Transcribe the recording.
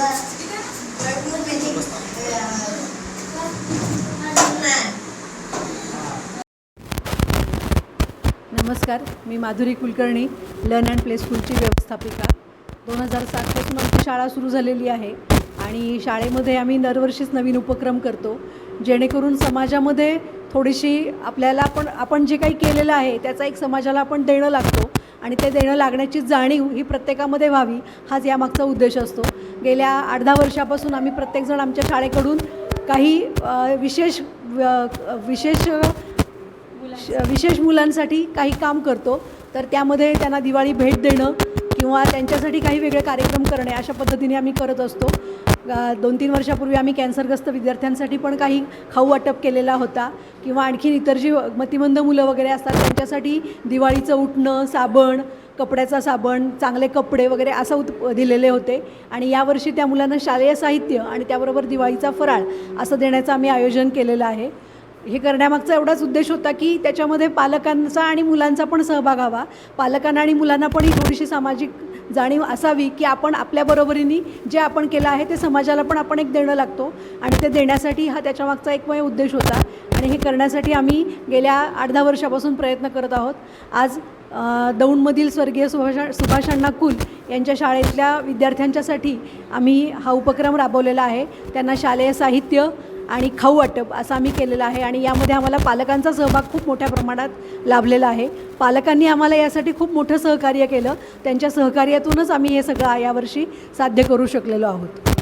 नमस्कार, मी Madhuri Kulkarni, learn and play स्कूलची व्यवस्थापिका. 2007 पासून आमची शाळा सुरू झालेली आहे आणि शाळेमध्ये आम्ही दरवर्षीच नवीन उपक्रम करतो, जेणेकरून समाजामध्ये थोडीशी आपण जे काही केलेलं आहे त्याचा एक समाजाला आपण देणं लागतो आणि ते देणं लागण्याची जाणीव ही प्रत्येकामध्ये व्हावी, हाच यामागचा उद्देश असतो. गेल्या 8-10 वर्षापासून आम्ही प्रत्येकजण आमच्या शाळेकडून काही विशेष मुलांसाठी काही काम करतो. तर त्यामध्ये त्यांना दिवाळी भेट देणं किंवा त्यांच्यासाठी काही वेगळे कार्यक्रम करणे अशा पद्धतीने आम्ही करत असतो. 2-3 वर्षापूर्वी आम्ही कॅन्सरग्रस्त विद्यार्थ्यांसाठी पण काही खाऊ वाटप केलेला होता किंवा आणखीन इतर जी मतिमंद मुलं वगैरे असतात त्यांच्यासाठी दिवाळीचं उटणं, साबण, कपड्याचा साबण, चांगले कपडे वगैरे असं दिलेले होते. आणि यावर्षी त्या मुलांना शालेय साहित्य आणि त्याबरोबर दिवाळीचा फराळ असं देण्याचं आम्ही आयोजन केलेलं आहे. हे करण्यामागचा एवढाच उद्देश होता की त्याच्यामध्ये पालकांचा आणि मुलांचा पण सहभाग हवा. पालकांना आणि मुलांना पण ही थोडीशी सामाजिक जाणीव असावी की आपण आपल्याबरोबरीने जे आपण केलं आहे ते समाजाला पण आपण एक देणं लागतो आणि ते देण्यासाठी हा त्याच्यामागचा एकमेव उद्देश होता. आणि हे करण्यासाठी आम्ही गेल्या 8-10 वर्षापासून प्रयत्न करत आहोत. आज दौंडमधील स्वर्गीय सुभाष अण्णा कुल यांच्या शाळेतल्या विद्यार्थ्यांच्यासाठी आम्ही हा उपक्रम राबवलेला आहे. त्यांना शालेय साहित्य आणि खाऊ वाटप असं आम्ही केलेलं आहे आणि यामध्ये आम्हाला पालकांचा सहभाग खूप मोठ्या प्रमाणात लाभलेला आहे. पालकांनी आम्हाला यासाठी खूप मोठं सहकार्य केलं. त्यांच्या सहकार्यातूनच आम्ही हे सगळं यावर्षी साध्य करू शकलेलो आहोत.